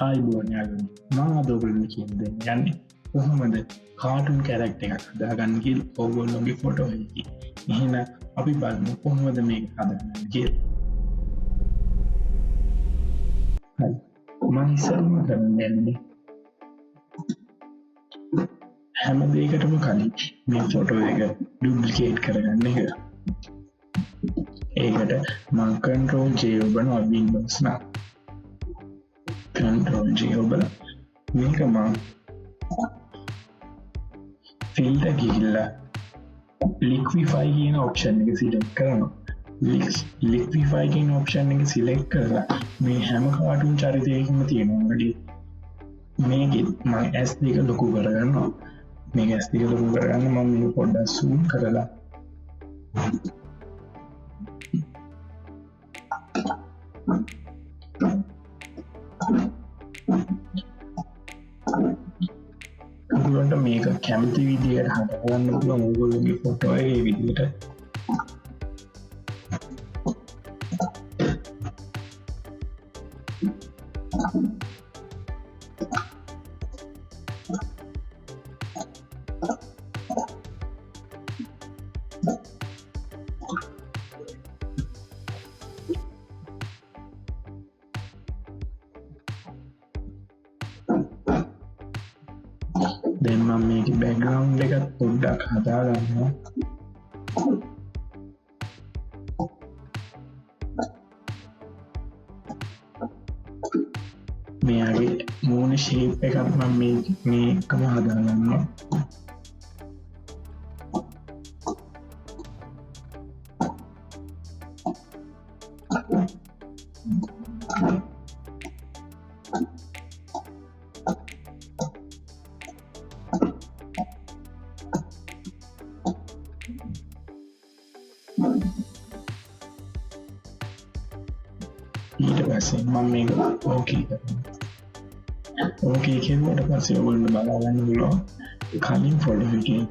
ආයිබෝන් යාළුවනි මම අද ඔයගොල්ලන්ට කියන්න යන්නේ කොහොමද කාටුන් කැරක්ටර් එකක් හදාගන්න කියලා ඔයගොල්ලෝගේ ෆොටෝ එකකින්. එහෙනම් අපි බලමු කොහොමද මේක හදාගන්නේ කියලා. හරි. මම ඉස්සෙල්ලාම කරන්න යන්නේ හැම දෙයකටම කලින් මේ ෆොටෝ එක ඩුප්ලිකේට් කරගන්න එක. ඒකට මම Ctrl J ඔබනවා Windows නම්. Ctrl J ඔබලා මේක මම ෆිල්ටර් ගිහිල්ලා liquify කියන ඔප්ෂන් එක සිලෙක්ට් කරනවා. liquify කියන ඔප්ෂන් එක සිලෙක්ට් කරලා මේ හැම කාටුන් චරිතයකම තියෙනවා වැඩි මේකෙත් මම S2 ලොකු කරගන්නවා. මේක S2 ලොකු කරගන්න මම මේක පොඩ්ඩක් zoom කරලා ඔයගොල්ලන්ට මේක කැමති විදියට හදාගන්න පුළුවන් ඔයගොල්ලෝගේ ෆොටෝ එකේ විදියට. දැන් මම මේකේ බෑග්ග්‍රවුන්ඩ් එකත් පොඩ්ඩක් හදාගන්නවා. මෙයාගේ මූණ ෂේප් එකත් මම මේකම හදාගන්නවා. ඊට පස්සේ මම මේක ඕකේ කරනවා. ඕකේ කියනකොට පස්සේ ඔයගොල්ලෝ බලා ගන්න පුළුවන් කලින් ෆොටෝ එකේ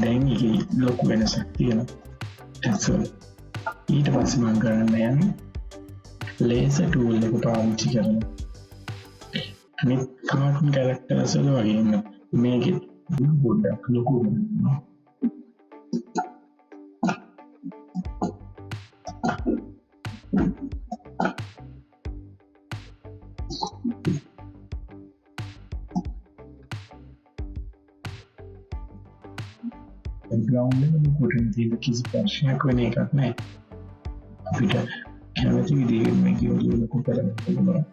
දැන් එකේ ලොකු වෙනසක් තියෙනවා. ඊට පස්සේ මම කරන්න යන්නේ ලේසර් ටූල් එක පාවිච්චි කරනවා. මේ කාටුන් කැරක්ටර්ස් වල වගේම මේකේ පොඩ්ඩක් ලොකු වෙනවා. බෑග්ග්‍රවුන්ඩ් එක කොටින් තියෙන කිසි ප්‍රශ්නයක් වෙන එකක් නැහැ. අපිට කැමති විදිහට මේක ලොකු කරන්න පුළුවන්.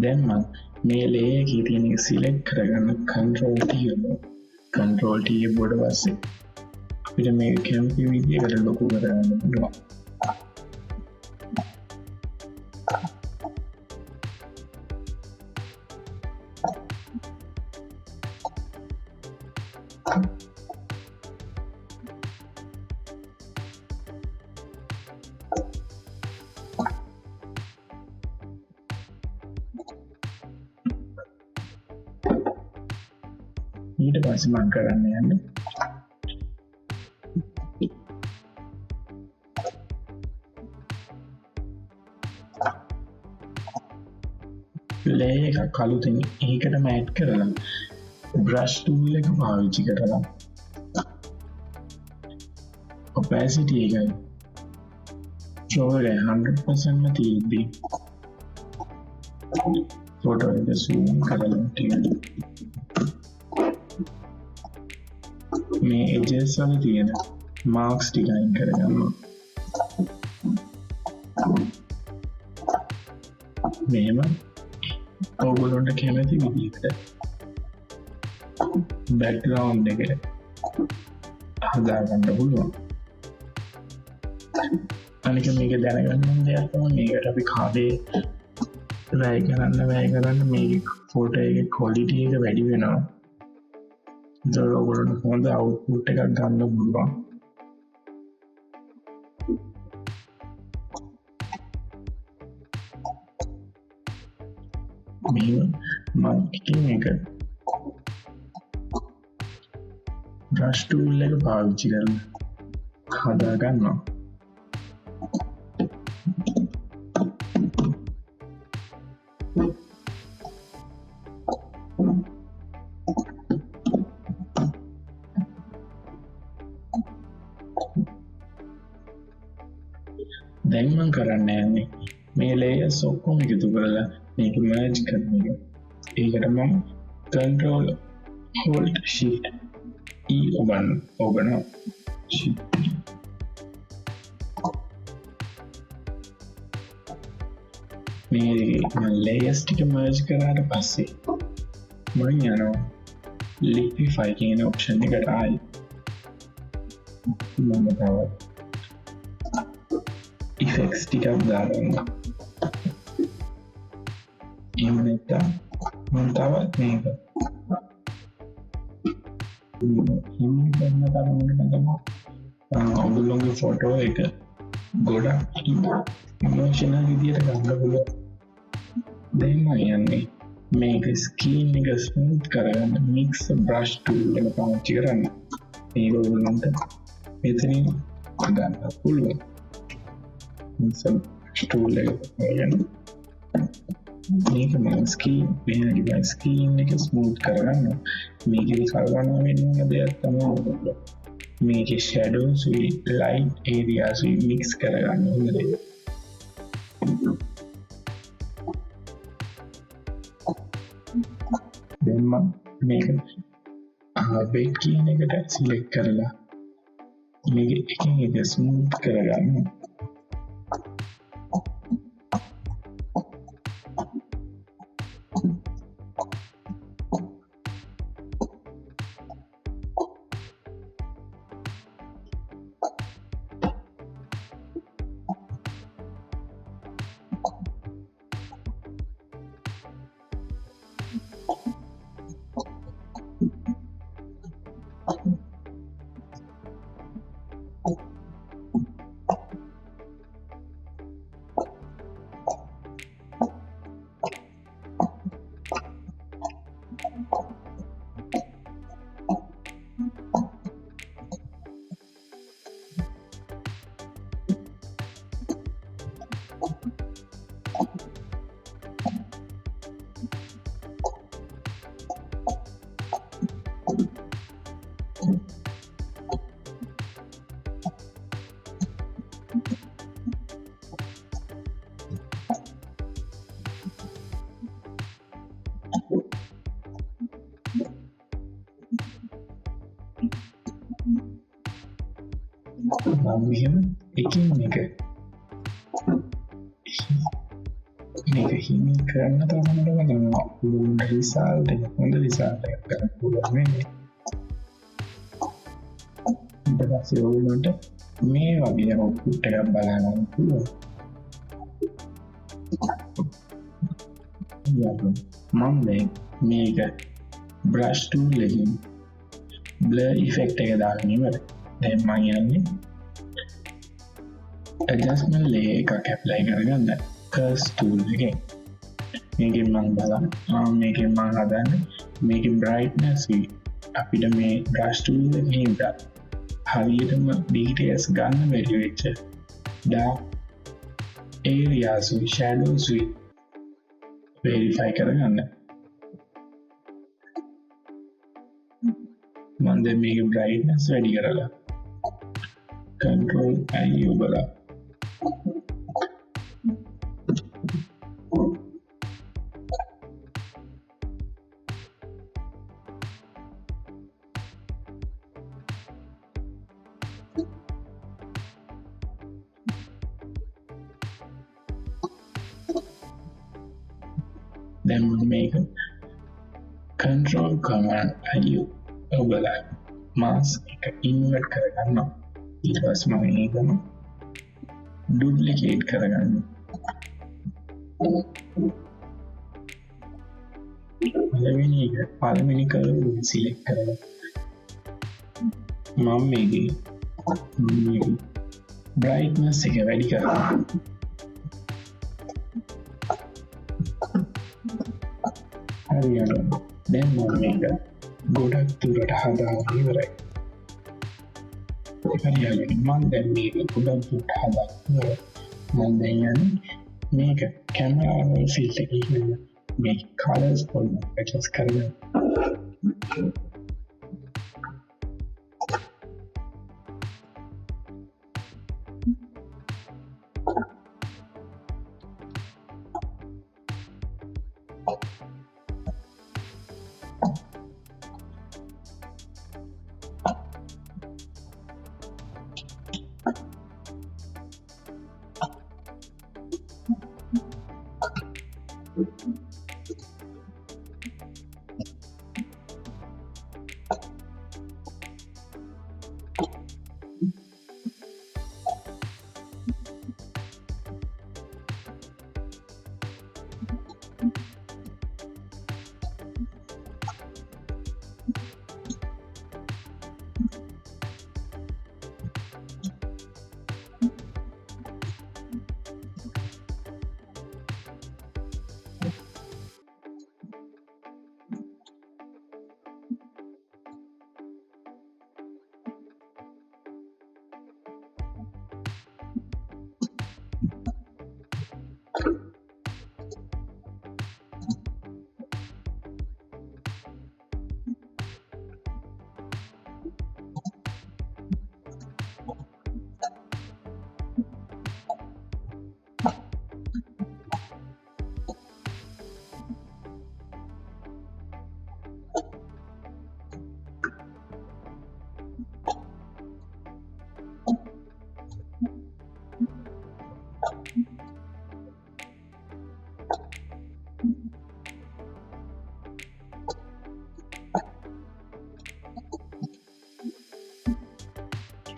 දැන් මම මේ ලේයර් එකේ තියෙන එක සිලෙක්ට් කරගන්න Ctrl T කරනවා. Ctrl T එකේ පස්සේ අපිට මේක කැමති විදිහකට ලොකු කරගන්න පුළුවන්. ඊට පස්සේ මම කරන්න යන්නේ ලේයර් එක කළුතින් ඒකටම ඇඩ් කරලා brush tool එක පාවිච්චි කරලා opacity එක flow එක 100% තියෙද්දී ෆොටෝ එක zoom කරලා තියෙනවා. මේ edges වල තියෙන marks ටික අයින් කරගන්නවා. මෙහෙම ඔයගොල්ලන්ට කැමති විදිහට බෑග්ග්‍රවුන්ඩ් එක හදාගන්න පුළුවන්. අනික මේක දැනගන්න දෙයක් තමයි මේකට අපි කාලේ වැය කරන්න මේකේ ෆොටෝ එකේ quality එක වැඩි වෙනවා. ඒතර ඔයගොල්ලන්ට හොඳ අවුට්පුට් එකක් ගන්න පුළුවන්. මෙහෙම මම එකින් එක brush tool එක පාවිච්චි කරලා හදා ගන්නවා. දැන් මම කරන්න යන්නේ මේ layers ඔක්කොම එකතු කරලා මේක merge කරන එක. ඒකට මම control hold shift E ඔබනවා. මේ layers ටික merge කරාට පස්සේ මම යනවා liquify කියන option එකට ආයි. මම තව effects ටිකක් දාගන්න. එහෙම නැත්නම් මම තවත් මේක හිමින් කරන තරමකට තමයි ඔයගොල්ලෝගේ ෆොටෝ එක ගොඩක් ඉමෝෂනල් විදියට ගන්න පුළුවන්. දැන් මම යන්නේ මේක ස්කින් එක ස්මූත් කරගන්න mix brush tool එක පාවිච්චි කරන්න. මේක ඔයගොල්ලන්ට මෙතනින් ගන්න පුළුවන්. mix brush tool එක ගන්න. මේක මම ස්කින් එක ස්මූත් කරගන්න. මේකේ කල්පනා වෙන්න දෙයක් තමයි මේකේ shadows light areas mix කරගන්න ඕනේ. දැන් මම මේක weight කියන එකට select කරලා මේක එකින් එක smooth කරගන්න. මෙහෙම එකින් එක මේක හිමි කරන්න තරමටම ගන්නවා. පුළුවන් රිසල්ට් එක හොඳ රිසල්ට් එකක් ගන්න පුළුවන් වෙන්නේ. ඊට පස්සේ ඔයගොල්ලන්ට මේ වගේ output එකක් බලන්න පුළුවන්. මම දැන් මේක brush tool එකෙන් blur effect එක දාගෙන ඉවරයි. දැන් මම යන්නේ adjustment layer එකක් apply කරගන්න curves tool එකෙන්. මේකෙන් මම බලන්න මේකෙන් මම හදන්නේ මේකේ brightness අපිට මේ brush tool එකෙන් හරියටම details ගන්න බැරි වෙච්ච dark areas shadows verify කරගන්න. මම දැන් මේකේ brightness වැඩි කරලා control I ඔබලා දැන් මේක control command I ඔබලා mask එක invert කරගන්නවා. ඊට පස්සේ මම ඒකම duplicate කරගන්න. පළවෙනි colour select කරලා මම මේකේ brightness එක වැඩි කරනවා. හරියට දැන් මම මේක ගොඩක් දුරට හදාගෙන ඉවරයි. හරියට මම දැන් මේක ගොඩක් දුරට හදාගෙන ඉවරයි. මම දැන් යන්නේ මේක කැමරාවේ ෆිල්ටර් එකකින් මේ කලර්ස් වලින් ඇඩ්ජස්ට් කරගෙන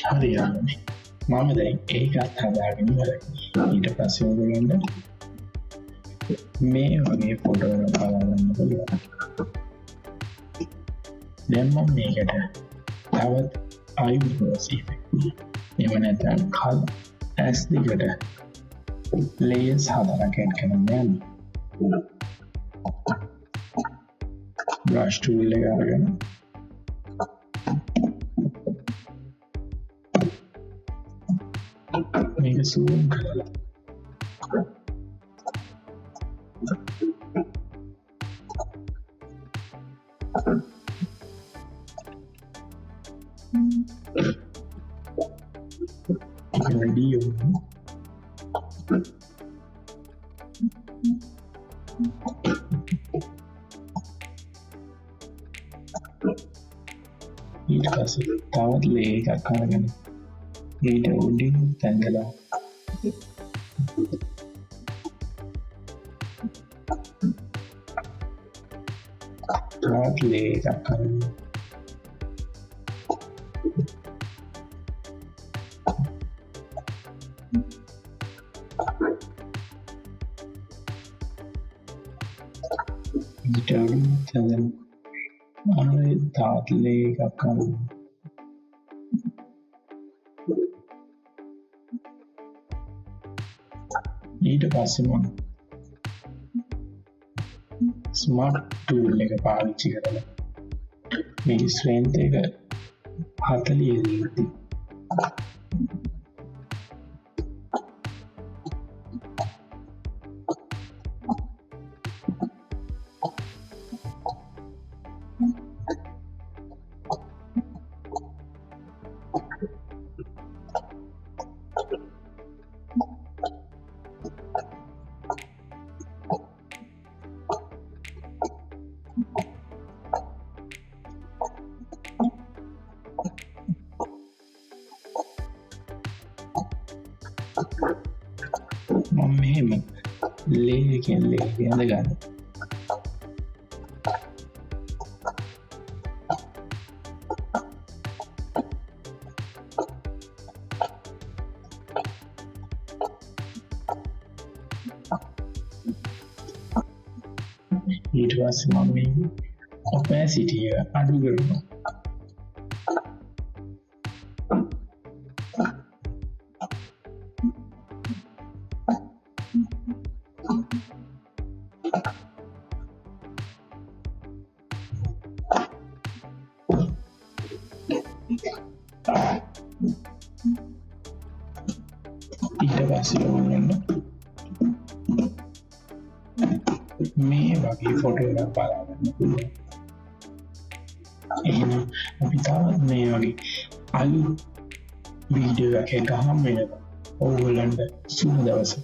හරියන්නේ මම දැන් ඒකත් හදාගෙන ඉවරයි. ඊට පස්සේ ඔයගොල්ලන්ට මේ වගේ ෆොටෝ එකක් බලන්න පුළුවන්. දැන් මම මේකට තවත් eyebrows effect එහෙම නැත්නම් කල් ඇස් දෙකට layers හදාගෙන කරන්න යන්නේ. brush tool එක අරගෙන මේක zoom කරලා video ඊට පස්සේ තවත් layer එකක් අරගෙන ඊට උඩින් තැන්දලා තවත් layer එකක් අරගෙන ඊට උඩින් තැන්දලා ආයෙත් තවත් layer එකක් අරගෙන ඊට පස්සේ මම ස්මාර්ට් ටූල් එක පාවිච්චි කරලා මේකේ ස්ට්‍රෙන්ත් එක 40 දීලා මම මෙහෙම layer එකෙන් layer එක ඇඳගන්න. ඊට පස්සේ මම මේ opacity එක අඩු කරනවා. පස්සේ ඕගොල්ලන්ට මේ වගේ ෆොටෝ එකක් බලාගන්න පුළුවන්. එහෙනම් අපි තවත් මේ වගේ අලුත් වීඩියෝ එකක් ගහම් වෙනවා. ඕගොල්ලන්ට සුබ දවසක්.